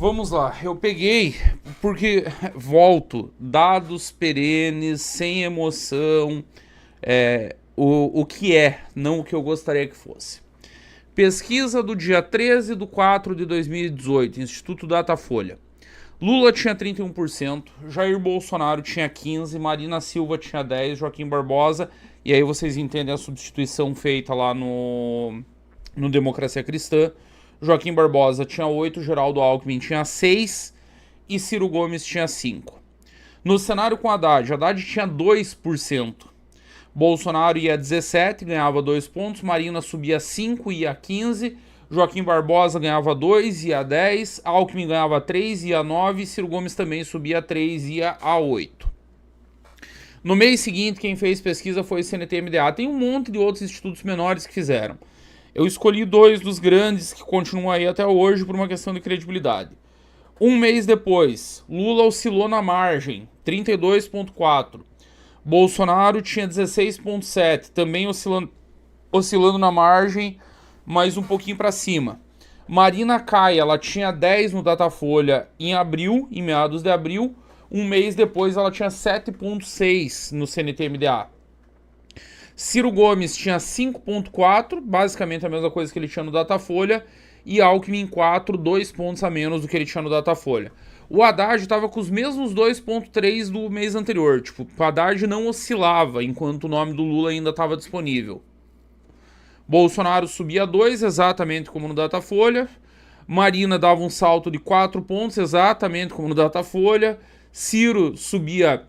Vamos lá, eu peguei, porque, volto, dados perenes, sem emoção, o que é, não o que eu gostaria que fosse. Pesquisa do dia 13/4/2018, Instituto Datafolha. Lula tinha 31%, Jair Bolsonaro tinha 15%, Marina Silva tinha 10%, Joaquim Barbosa, e aí vocês entendem a substituição feita lá no Democracia Cristã. Joaquim Barbosa tinha 8%, Geraldo Alckmin tinha 6% e Ciro Gomes tinha 5%. No cenário com Haddad tinha 2%. Bolsonaro ia 17, ganhava 2 pontos, Marina subia 5, ia 15, Joaquim Barbosa ganhava 2, ia 10, Alckmin ganhava 3, ia 9, Ciro Gomes também subia 3, ia a 8. No mês seguinte, quem fez pesquisa foi o CNT-MDA. Tem um monte de outros institutos menores que fizeram. Eu escolhi 2 dos grandes que continuam aí até hoje por uma questão de credibilidade. Um mês depois, Lula oscilou na margem, 32,4. Bolsonaro tinha 16,7, também oscilando na margem, mas um pouquinho para cima. Marina cai, ela tinha 10 no Datafolha em abril, em meados de abril. Um mês depois ela tinha 7,6 no CNT-MDA. Ciro Gomes tinha 5,4, basicamente a mesma coisa que ele tinha no Datafolha. E Alckmin 4, 2 pontos a menos do que ele tinha no Datafolha. O Haddad estava com os mesmos 2,3 do mês anterior. Tipo, o Haddad não oscilava enquanto o nome do Lula ainda estava disponível. Bolsonaro subia 2, exatamente como no Datafolha. Marina dava um salto de 4 pontos, exatamente como no Datafolha. Ciro subia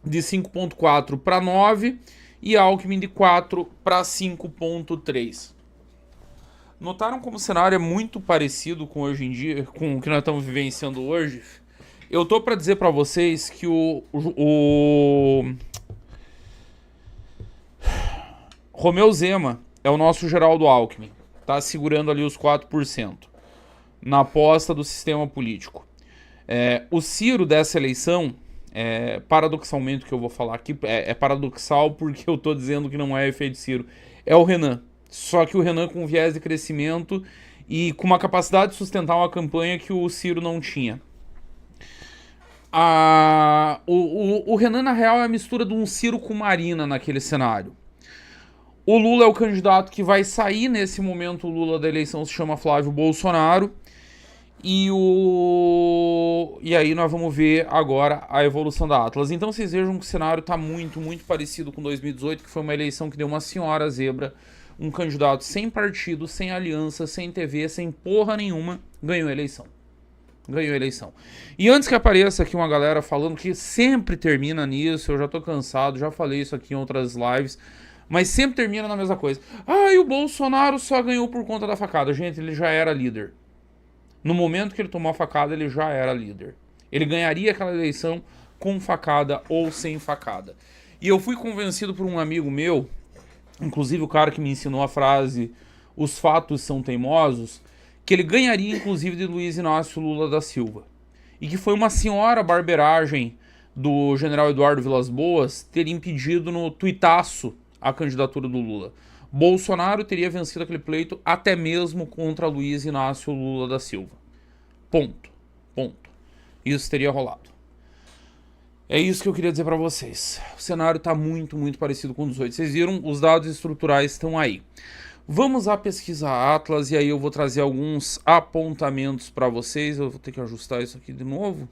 de 5,4 para 9 e Alckmin de 4 para 5,3. Notaram como o cenário é muito parecido com hoje em dia, com o que nós estamos vivenciando hoje? Eu tô para dizer para vocês que o Romeu Zema é o nosso Geraldo Alckmin. Tá segurando ali os 4% na aposta do sistema político. O Ciro dessa eleição, paradoxalmente o que eu vou falar aqui, é paradoxal porque eu tô dizendo que não é efeito Ciro, é o Renan. Só que o Renan com viés de crescimento e com uma capacidade de sustentar uma campanha que o Ciro não tinha. O Renan, na real, é a mistura de um Ciro com Marina naquele cenário. O Lula é o candidato que vai sair nesse momento. O Lula da eleição se chama Flávio Bolsonaro. E aí nós vamos ver agora a evolução da Atlas. Então vocês vejam que o cenário está muito, muito parecido com 2018, que foi uma eleição que deu uma senhora zebra. Um candidato sem partido, sem aliança, sem TV, sem porra nenhuma, ganhou a eleição. Ganhou a eleição. E antes que apareça aqui uma galera falando que sempre termina nisso, eu já tô cansado, já falei isso aqui em outras lives, mas sempre termina na mesma coisa. E o Bolsonaro só ganhou por conta da facada. Gente, ele já era líder. No momento que ele tomou a facada, ele já era líder. Ele ganharia aquela eleição com facada ou sem facada. E eu fui convencido por um amigo meu, inclusive o cara que me ensinou a frase "os fatos são teimosos", que ele ganharia inclusive de Luiz Inácio Lula da Silva. E que foi uma senhora barberagem do general Eduardo Vilas Boas ter impedido no tuitaço a candidatura do Lula. Bolsonaro teria vencido aquele pleito até mesmo contra Luiz Inácio Lula da Silva. Ponto. Ponto. Isso teria rolado. É isso que eu queria dizer pra vocês. O cenário tá muito, muito parecido com o dos 8. Vocês viram, os dados estruturais estão aí. Vamos à pesquisa Atlas e aí eu vou trazer alguns apontamentos pra vocês. Eu vou ter que ajustar isso aqui de novo.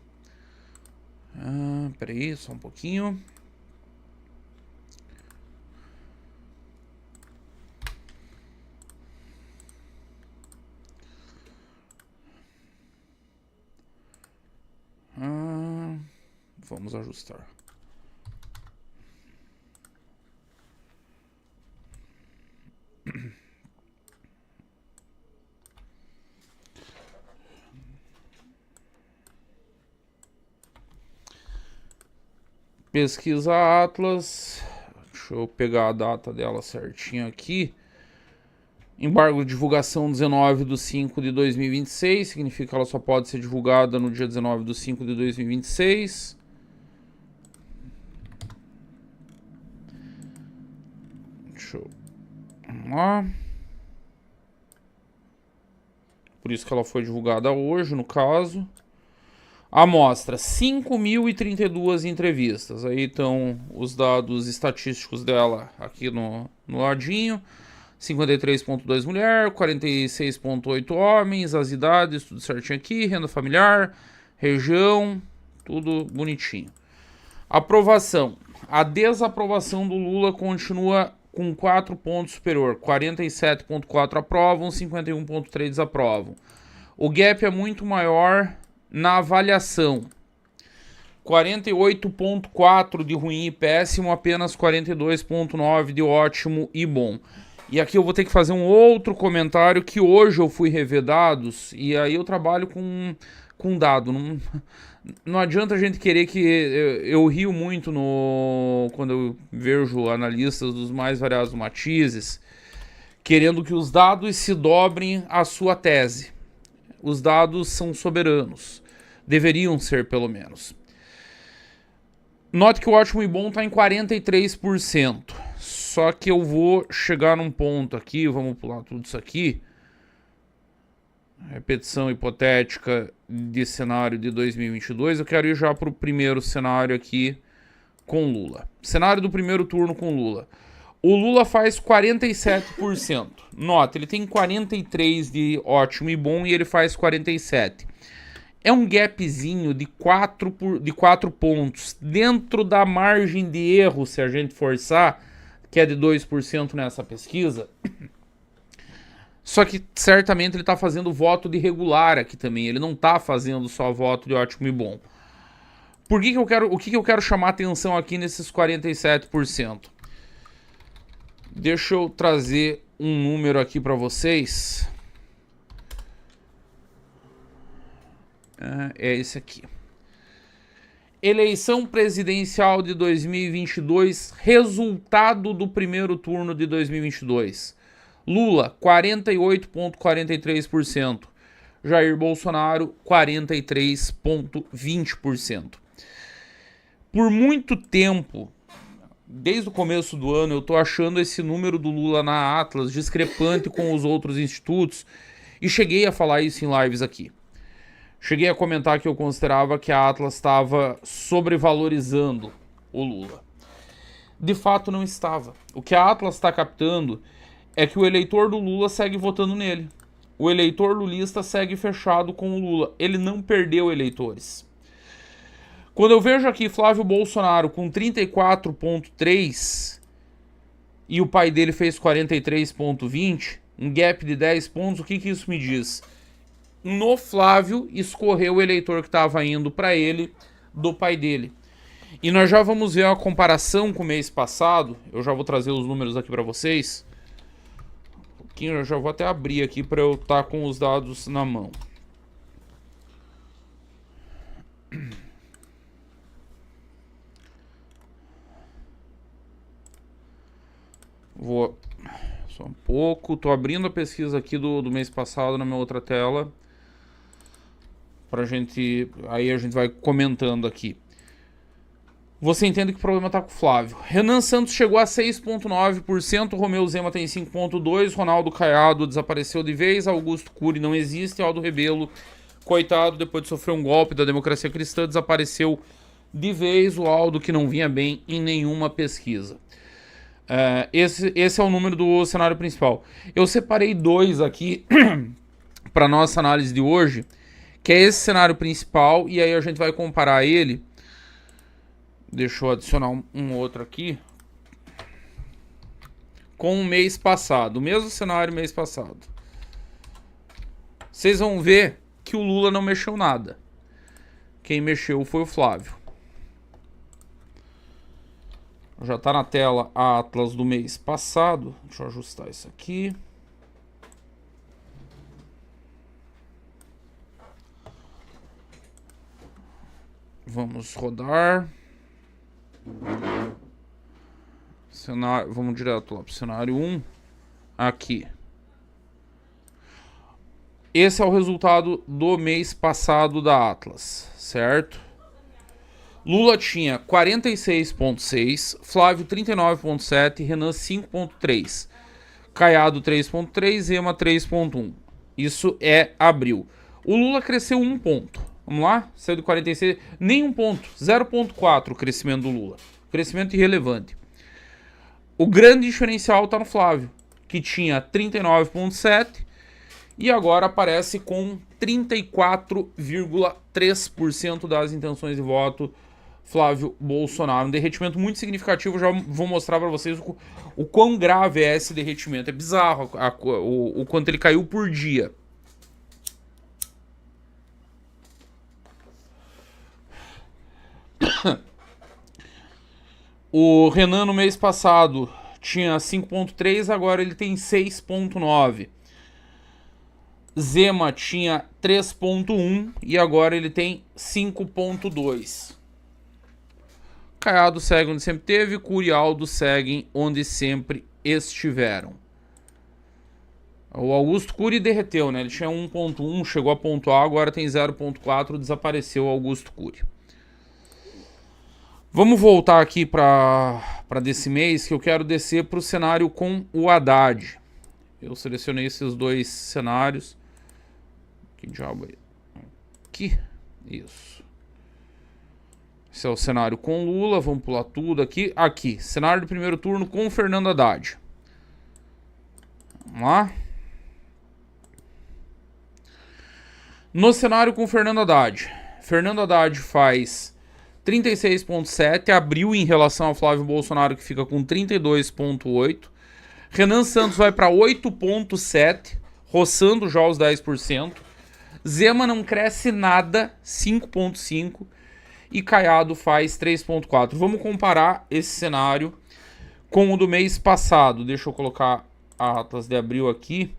Peraí, só um pouquinho. Vamos ajustar. Pesquisa Atlas. Deixa eu pegar a data dela certinho aqui. Embargo de divulgação 19/5/2026. Significa que ela só pode ser divulgada no dia 19/5/2026. Deixa eu... Vamos lá. por isso que ela foi divulgada hoje, no caso. Amostra, 5.032 entrevistas. Aí estão os dados estatísticos dela aqui no ladinho. 53,2 mulher, 46,8 homens, as idades, tudo certinho aqui, renda familiar, região, tudo bonitinho. Aprovação. A desaprovação do Lula continua com 4 pontos superior. 47,4 aprovam, 51,3 desaprovam. O gap é muito maior na avaliação. 48,4 de ruim e péssimo, apenas 42,9 de ótimo e bom. E aqui eu vou ter que fazer um outro comentário que hoje eu fui rever dados e aí eu trabalho com dado. Não adianta a gente querer que... Eu rio muito quando eu vejo analistas dos mais variados matizes querendo que os dados se dobrem à sua tese. Os dados são soberanos. Deveriam ser, pelo menos. Note que o ótimo e bom está em 43%. Só que eu vou chegar num ponto aqui, vamos pular tudo isso aqui. Repetição hipotética de cenário de 2022. Eu quero ir já para o primeiro cenário aqui com Lula. Cenário do primeiro turno com Lula. O Lula faz 47%. Nota, ele tem 43% de ótimo e bom e ele faz 47%. É um gapzinho de 4 pontos. Dentro da margem de erro, se a gente forçar, que é de 2% nessa pesquisa. Só que certamente ele está fazendo voto de regular aqui também. Ele não está fazendo só voto de ótimo e bom. O que eu quero chamar atenção aqui nesses 47%? Deixa eu trazer um número aqui para vocês. É esse aqui. Eleição presidencial de 2022, resultado do primeiro turno de 2022. Lula, 48,43%. Jair Bolsonaro, 43,20%. Por muito tempo, desde o começo do ano, eu tô achando esse número do Lula na Atlas discrepante com os outros institutos e cheguei a falar isso em lives aqui. Cheguei a comentar que eu considerava que a Atlas estava sobrevalorizando o Lula. De fato, não estava. O que a Atlas está captando é que o eleitor do Lula segue votando nele. O eleitor lulista segue fechado com o Lula. Ele não perdeu eleitores. Quando eu vejo aqui Flávio Bolsonaro com 34,3 e o pai dele fez 43,20, um gap de 10 pontos, o que isso me diz? No Flávio escorreu o eleitor que estava indo para ele do pai dele. E nós já vamos ver uma comparação com o mês passado. Eu já vou trazer os números aqui para vocês. Eu já vou até abrir aqui para eu estar com os dados na mão. Vou só um pouco. Tô abrindo a pesquisa aqui do mês passado na minha outra tela. Pra gente... Aí a gente vai comentando aqui. Você entende que o problema tá com o Flávio. Renan Santos chegou a 6,9%. Romeu Zema tem 5,2%. Ronaldo Caiado desapareceu de vez. Augusto Cury não existe. Aldo Rebelo, coitado, depois de sofrer um golpe da democracia cristã, desapareceu de vez. O Aldo que não vinha bem em nenhuma pesquisa. Esse é o número do cenário principal. Eu separei dois aqui para nossa análise de hoje, que é esse cenário principal, e aí a gente vai comparar ele. Deixa eu adicionar um outro aqui com o mês passado, o mesmo cenário mês passado. Vocês vão ver que o Lula não mexeu nada. Quem mexeu foi o Flávio. Já está na tela a Atlas do mês passado. Deixa eu ajustar isso aqui. Vamos rodar. Cenário, vamos direto lá para o cenário 1. Aqui. Esse é o resultado do mês passado da Atlas, certo? Lula tinha 46,6, Flávio 39,7, Renan 5,3, Caiado 3,3, Zema 3,1. Isso é abril. O Lula cresceu 1 ponto. Vamos lá? Saiu de 46, nem 1 ponto. 0,4 o crescimento do Lula. Crescimento irrelevante. O grande diferencial está no Flávio, que tinha 39,7 e agora aparece com 34,3% das intenções de voto Flávio Bolsonaro. Um derretimento muito significativo, já vou mostrar para vocês o quão grave é esse derretimento. É bizarro o quanto ele caiu por dia. O Renan no mês passado tinha 5,3, agora ele tem 6,9. Zema tinha 3,1 e agora ele tem 5,2. Caiado segue onde sempre teve, Cury e Aldo seguem onde sempre estiveram. O Augusto Cury derreteu, né? Ele tinha 1,1, chegou a pontuar, agora tem 0,4, desapareceu o Augusto Cury. Vamos voltar aqui para desse mês, que eu quero descer para o cenário com o Haddad. Eu selecionei esses dois cenários. Que diabo é? Aqui. Isso. Esse é o cenário com Lula. Vamos pular tudo aqui. Aqui. Cenário do primeiro turno com Fernando Haddad. Vamos lá. No cenário com Fernando Haddad. Fernando Haddad faz 36,7. Abril em relação ao Flávio Bolsonaro, que fica com 32,8. Renan Santos vai para 8,7, roçando já os 10%. Zema não cresce nada, 5,5. E Caiado faz 3,4. Vamos comparar esse cenário com o do mês passado. Deixa eu colocar a atlas de abril aqui.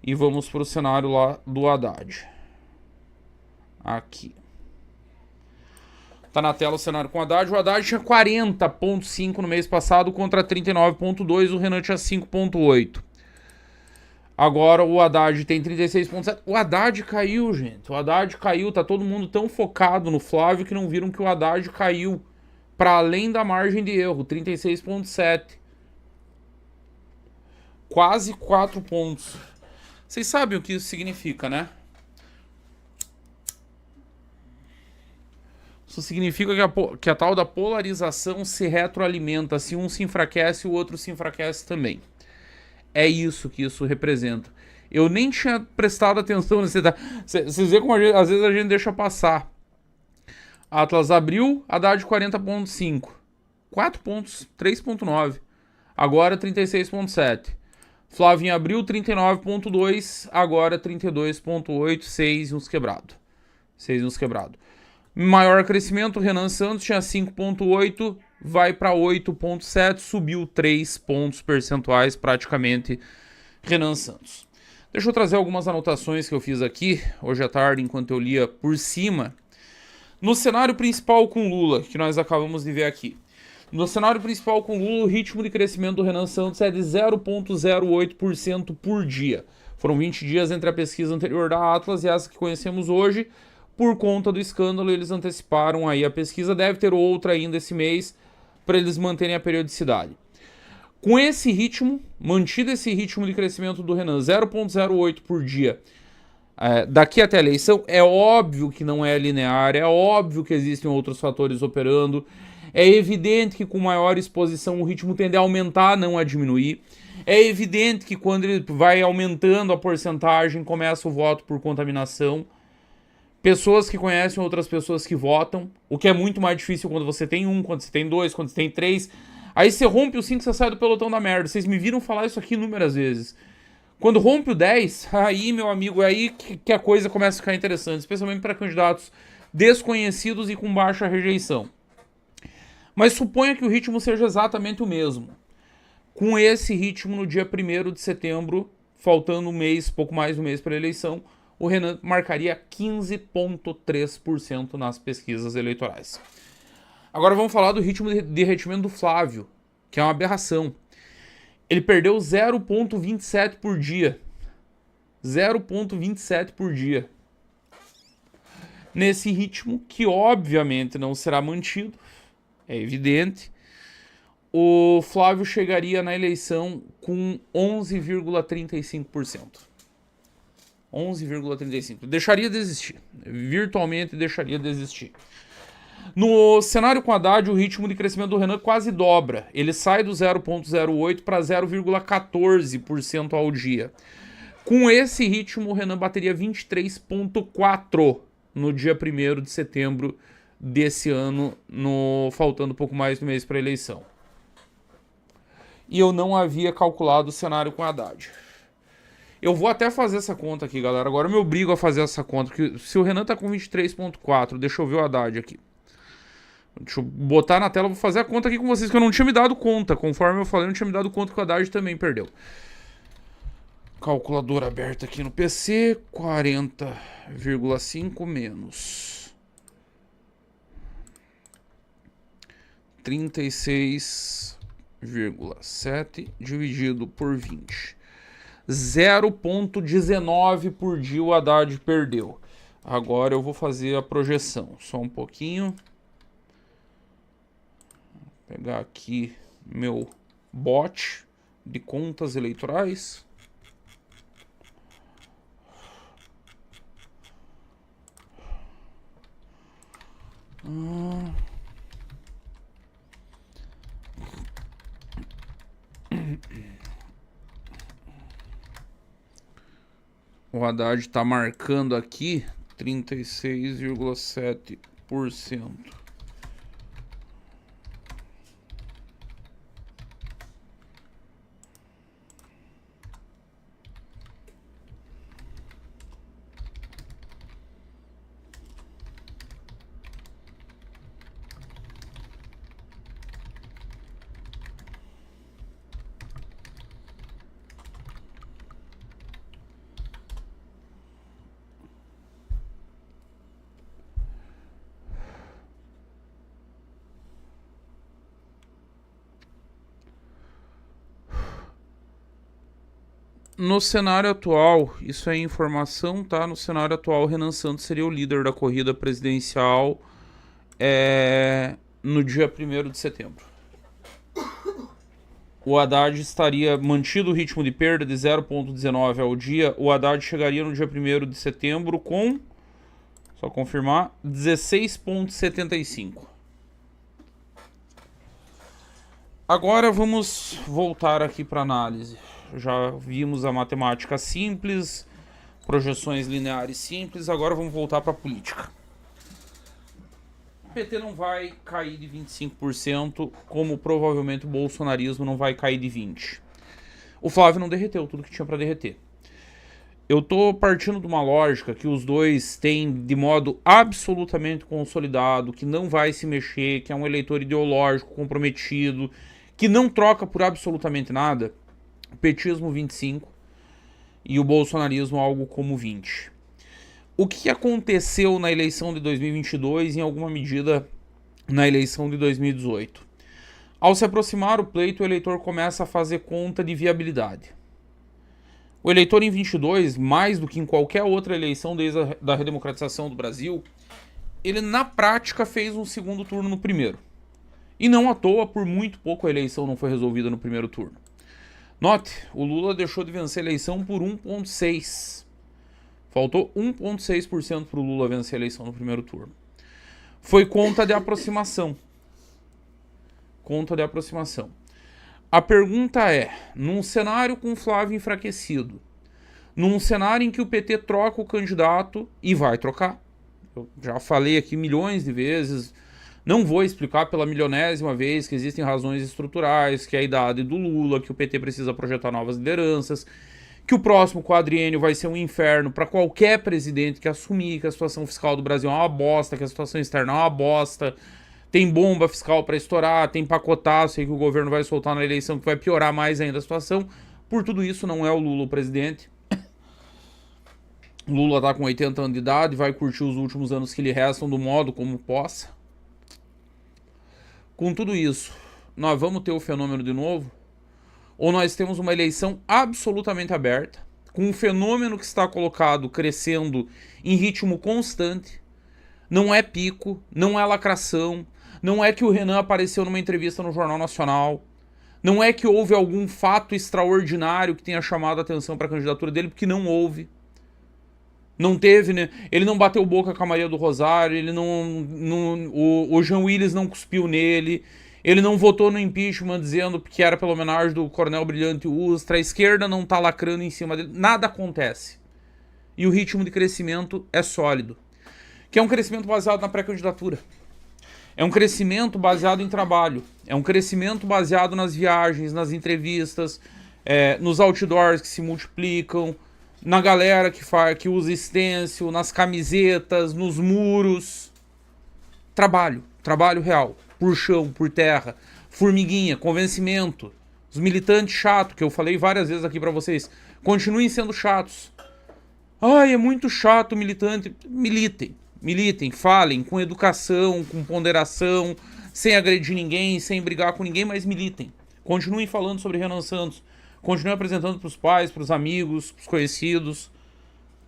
E vamos para o cenário lá do Haddad. Aqui. Tá na tela o cenário com o Haddad. O Haddad tinha 40,5 no mês passado contra 39,2. O Renan tinha 5,8. Agora o Haddad tem 36,7. O Haddad caiu, gente. O Haddad caiu. Tá todo mundo tão focado no Flávio que não viram que o Haddad caiu para além da margem de erro. 36,7. Quase 4 pontos. Vocês sabem o que isso significa, né? Isso significa que a tal da polarização se retroalimenta. Se um se enfraquece, o outro se enfraquece também. É isso que isso representa. Eu nem tinha prestado atenção nesse detalhe. Vocês veem como às vezes a gente deixa passar. Atlas abriu, Haddad 40,5. 4 pontos, 3,9. Agora 36,7. Flávio em abril 39,2. Agora 32,8. 6 e uns quebrado. 6 e uns quebrado. Maior crescimento, Renan Santos tinha 5,8, vai para 8,7, subiu 3 pontos percentuais praticamente Renan Santos. Deixa eu trazer algumas anotações que eu fiz aqui, hoje à tarde, enquanto eu lia por cima. No cenário principal com Lula, que nós acabamos de ver aqui. No cenário principal com Lula, o ritmo de crescimento do Renan Santos é de 0,08% por dia. Foram 20 dias entre a pesquisa anterior da Atlas e essa que conhecemos hoje. Por conta do escândalo, eles anteciparam aí a pesquisa. Deve ter outra ainda esse mês para eles manterem a periodicidade. Com esse ritmo, mantido esse ritmo de crescimento do Renan, 0,08 por dia, daqui até a eleição, é óbvio que não é linear, é óbvio que existem outros fatores operando, é evidente que com maior exposição o ritmo tende a aumentar, não a diminuir. É evidente que quando ele vai aumentando a porcentagem, começa o voto por contaminação. Pessoas que conhecem outras pessoas que votam, o que é muito mais difícil quando você tem 1, quando você tem 2, quando você tem 3. Aí você rompe o 5, você sai do pelotão da merda. Vocês me viram falar isso aqui inúmeras vezes. Quando rompe o 10, aí, meu amigo, é aí que a coisa começa a ficar interessante, especialmente para candidatos desconhecidos e com baixa rejeição. Mas suponha que o ritmo seja exatamente o mesmo. Com esse ritmo, no dia 1º de setembro, faltando um mês, pouco mais de um mês para a eleição, o Renan marcaria 15,3% nas pesquisas eleitorais. Agora vamos falar do ritmo de derretimento do Flávio, que é uma aberração. Ele perdeu 0,27 por dia. 0,27 por dia. Nesse ritmo, que obviamente não será mantido, é evidente, o Flávio chegaria na eleição com 11,35%. 11,35. Deixaria de existir. Virtualmente deixaria de existir. No cenário com Haddad, o ritmo de crescimento do Renan quase dobra. Ele sai do 0,08 para 0,14% ao dia. Com esse ritmo, o Renan bateria 23,4 no dia 1º de setembro desse ano, faltando pouco mais de um mês para a eleição. E eu não havia calculado o cenário com Haddad. Eu vou até fazer essa conta aqui, galera. Agora eu me obrigo a fazer essa conta. Porque se o Renan tá com 23,4, deixa eu ver o Haddad aqui. Deixa eu botar na tela, vou fazer a conta aqui com vocês, que eu não tinha me dado conta. Conforme eu falei, eu não tinha me dado conta que o Haddad também perdeu. Calculadora aberta aqui no PC. 40,5 menos 36,7 dividido por 20. 0,19 por dia o Haddad perdeu. Agora eu vou fazer a projeção. Só um pouquinho. Vou pegar aqui meu bot de contas eleitorais. O Haddad está marcando aqui 36,7%. No cenário atual, isso é informação, tá? No cenário atual, Renan Santos seria o líder da corrida presidencial no dia 1º de setembro. O Haddad estaria mantido o ritmo de perda de 0,19 ao dia. O Haddad chegaria no dia 1º de setembro com, só confirmar, 16,75. Agora vamos voltar aqui para análise. Já vimos a matemática simples, projeções lineares simples, agora vamos voltar para a política. O PT não vai cair de 25%, como provavelmente o bolsonarismo não vai cair de 20%. O Flávio não derreteu tudo que tinha para derreter. Eu tô partindo de uma lógica que os dois têm de modo absolutamente consolidado, que não vai se mexer, que é um eleitor ideológico comprometido, que não troca por absolutamente nada. O petismo 25 e o bolsonarismo algo como 20. O que aconteceu na eleição de 2022 e em alguma medida na eleição de 2018? Ao se aproximar o pleito, o eleitor começa a fazer conta de viabilidade. O eleitor em 22, mais do que em qualquer outra eleição desde a redemocratização do Brasil, ele na prática fez um segundo turno no primeiro. E não à toa, por muito pouco a eleição não foi resolvida no primeiro turno. Note, o Lula deixou de vencer a eleição por 1,6%. Faltou 1,6% para o Lula vencer a eleição no primeiro turno. Foi conta de aproximação. Conta de aproximação. A pergunta é, num cenário com o Flávio enfraquecido, num cenário em que o PT troca o candidato e vai trocar, eu já falei aqui milhões de vezes, não vou explicar pela milionésima vez que existem razões estruturais, que é a idade do Lula, que o PT precisa projetar novas lideranças, que o próximo quadriênio vai ser um inferno para qualquer presidente que assumir que a situação fiscal do Brasil é uma bosta, que a situação externa é uma bosta, tem bomba fiscal para estourar, tem pacotaço aí que o governo vai soltar na eleição que vai piorar mais ainda a situação. Por tudo isso, não é o Lula o presidente. O Lula tá com 80 anos de idade, vai curtir os últimos anos que lhe restam do modo como possa. Com tudo isso, nós vamos ter o fenômeno de novo? Ou nós temos uma eleição absolutamente aberta, com um fenômeno que está colocado crescendo em ritmo constante, não é pico, não é lacração, não é que o Renan apareceu numa entrevista no Jornal Nacional, não é que houve algum fato extraordinário que tenha chamado a atenção para a candidatura dele, porque não houve. Não teve, né? Ele não bateu boca com a Maria do Rosário, ele o Jean Willis não cuspiu nele, ele não votou no impeachment dizendo que era pela homenagem do Coronel Brilhante Ustra, a esquerda não tá lacrando em cima dele, nada acontece. E o ritmo de crescimento é sólido, que é um crescimento baseado na pré-candidatura. É um crescimento baseado em trabalho, é um crescimento baseado nas viagens, nas entrevistas, nos outdoors que se multiplicam, na galera que usa stencil, nas camisetas, nos muros. Trabalho real, por chão, por terra, formiguinha, convencimento. Os militantes chatos, que eu falei várias vezes aqui pra vocês, continuem sendo chatos. Ai, é muito chato militante. Militem, falem com educação, com ponderação, sem agredir ninguém, sem brigar com ninguém, mas militem. Continuem falando sobre Renan Santos. Continuem apresentando pros pais, pros amigos, pros conhecidos.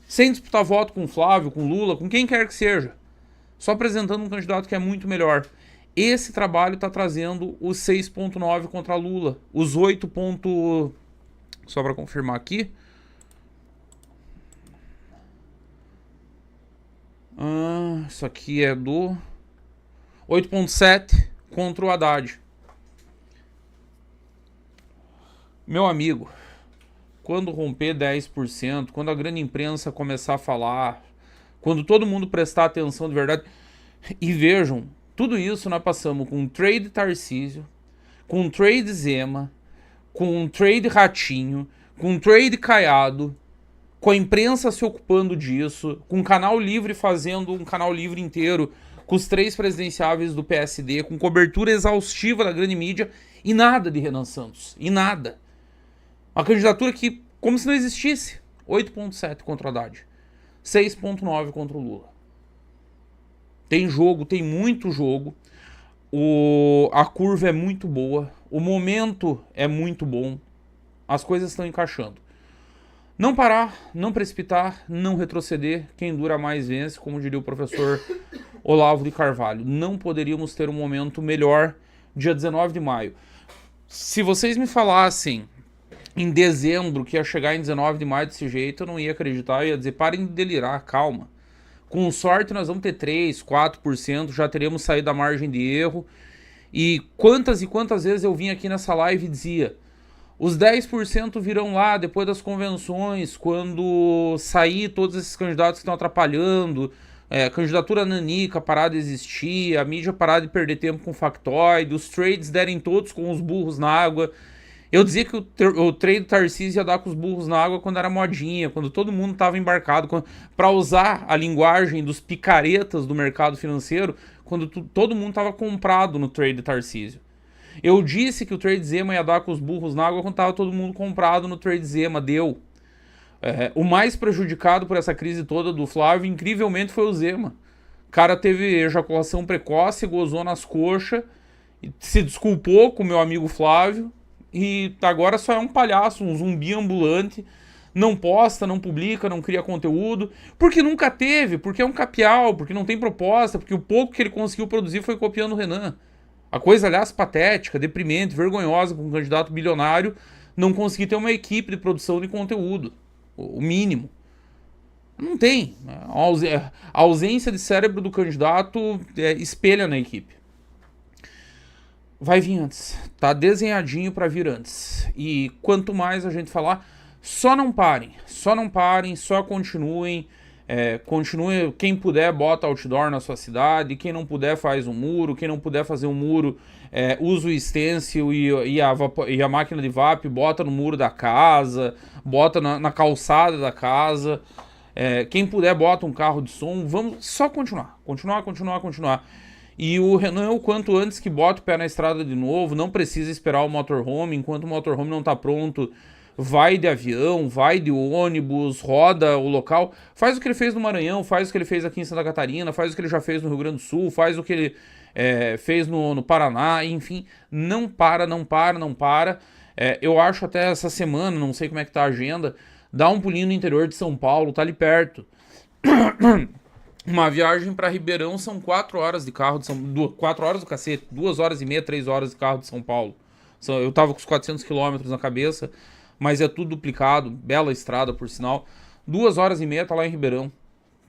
Sem disputar voto com o Flávio, com o Lula, com quem quer que seja. Só apresentando um candidato que é muito melhor. Esse trabalho está trazendo os 6,9 contra Lula. Os 8. Só para confirmar aqui. Isso aqui é do 8,7 contra o Haddad. Meu amigo, quando romper 10%, quando a grande imprensa começar a falar, quando todo mundo prestar atenção de verdade, e vejam, tudo isso nós passamos com um trade Tarcísio, com um trade Zema, com um trade Ratinho, com um trade Caiado, com a imprensa se ocupando disso, com o Canal Livre fazendo um Canal Livre inteiro, com os 3 presidenciáveis do PSD, com cobertura exaustiva da grande mídia, e nada de Renan Santos, e nada. Uma candidatura que, como se não existisse, 8,7 contra o Haddad, 6,9 contra o Lula. Tem jogo, tem muito jogo, a curva é muito boa, o momento é muito bom, as coisas estão encaixando. Não parar, não precipitar, não retroceder, quem dura mais vence, como diria o professor Olavo de Carvalho. Não poderíamos ter um momento melhor dia 19 de maio. Se vocês me falassem em dezembro que ia chegar em 19 de maio desse jeito, eu não ia acreditar, eu ia dizer, parem de delirar, calma. Com sorte nós vamos ter 3, 4%, já teremos saído da margem de erro. E quantas vezes eu vim aqui nessa live e dizia, os 10% virão lá depois das convenções, quando sair todos esses candidatos que estão atrapalhando, a candidatura nanica parar de existir, a mídia parar de perder tempo com factoide, os trades derem todos com os burros na água. Eu dizia que o trade Tarcísio ia dar com os burros na água quando era modinha, quando todo mundo estava embarcado, para usar a linguagem dos picaretas do mercado financeiro, quando todo mundo estava comprado no trade Tarcísio. Eu disse que o trade Zema ia dar com os burros na água quando estava todo mundo comprado no trade Zema, deu. O mais prejudicado por essa crise toda do Flávio, incrivelmente, foi o Zema. O cara teve ejaculação precoce, gozou nas coxas, se desculpou com o meu amigo Flávio, e agora só é um palhaço, um zumbi ambulante, não posta, não publica, não cria conteúdo, porque nunca teve, porque é um capial, porque não tem proposta, porque o pouco que ele conseguiu produzir foi copiando o Renan. A coisa, aliás, patética, deprimente, vergonhosa, com um candidato bilionário não conseguir ter uma equipe de produção de conteúdo, o mínimo. Não tem. A ausência de cérebro do candidato espelha na equipe. Vai vir antes, tá desenhadinho para vir antes. E quanto mais a gente falar, só não parem, só continuem. Continue, quem puder bota outdoor na sua cidade, quem não puder faz um muro, quem não puder fazer um muro usa o stencil e a máquina de VAP, bota no muro da casa, bota na calçada da casa, quem puder bota um carro de som, vamos só continuar. E o Renan, o quanto antes que bota o pé na estrada de novo, não precisa esperar o motorhome, enquanto o motorhome não tá pronto, vai de avião, vai de ônibus, roda o local, faz o que ele fez no Maranhão, faz o que ele fez aqui em Santa Catarina, faz o que ele já fez no Rio Grande do Sul, faz o que ele fez no Paraná, enfim, não para. Eu acho até essa semana, não sei como é que tá a agenda, dá um pulinho no interior de São Paulo, tá ali perto. Uma viagem para Ribeirão são 4 horas de carro, 4 horas do cacete, 2 horas e meia, 3 horas de carro de São Paulo. Eu tava com os 400 quilômetros na cabeça, mas é tudo duplicado, bela estrada por sinal. 2h30 tá lá em Ribeirão.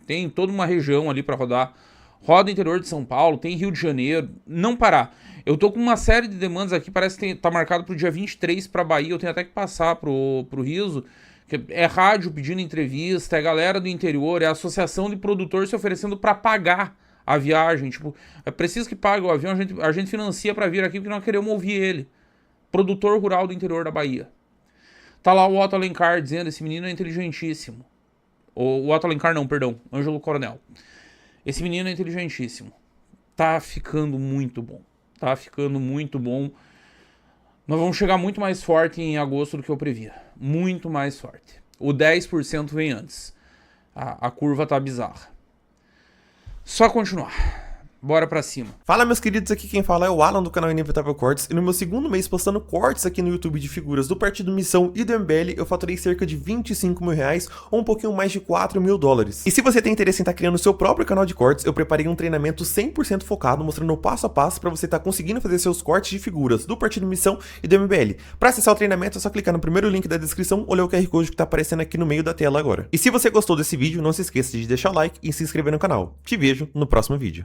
Tem toda uma região ali pra rodar. Roda interior de São Paulo, tem Rio de Janeiro, não parar. Eu tô com uma série de demandas aqui, parece que tá marcado pro dia 23 pra Bahia, eu tenho até que passar pro Riso, que é rádio pedindo entrevista, é galera do interior, é a associação de produtor se oferecendo pra pagar a viagem, tipo, é preciso que pague o avião, a gente financia pra vir aqui porque nós queremos ouvir ele. Produtor rural do interior da Bahia. Tá lá o Otto Alencar dizendo, esse menino é inteligentíssimo. O Otto Alencar não, perdão, Ângelo Coronel. Esse menino é inteligentíssimo. Tá ficando muito bom. Tá ficando muito bom. Nós vamos chegar muito mais forte em agosto do que eu previa. Muito mais forte. O 10% vem antes. A curva tá bizarra. Só continuar. Bora pra cima. Fala, meus queridos, aqui quem fala é o Alan do canal Inevitável Cortes, e no meu segundo mês postando cortes aqui no YouTube de figuras do Partido Missão e do MBL, eu faturei cerca de 25 mil reais, ou um pouquinho mais de 4 mil dólares. E se você tem interesse em estar criando seu próprio canal de cortes, eu preparei um treinamento 100% focado, mostrando o passo a passo para você estar conseguindo fazer seus cortes de figuras do Partido Missão e do MBL. Para acessar o treinamento é só clicar no primeiro link da descrição ou ler o QR Code que tá aparecendo aqui no meio da tela agora. E se você gostou desse vídeo, não se esqueça de deixar o like e se inscrever no canal. Te vejo no próximo vídeo.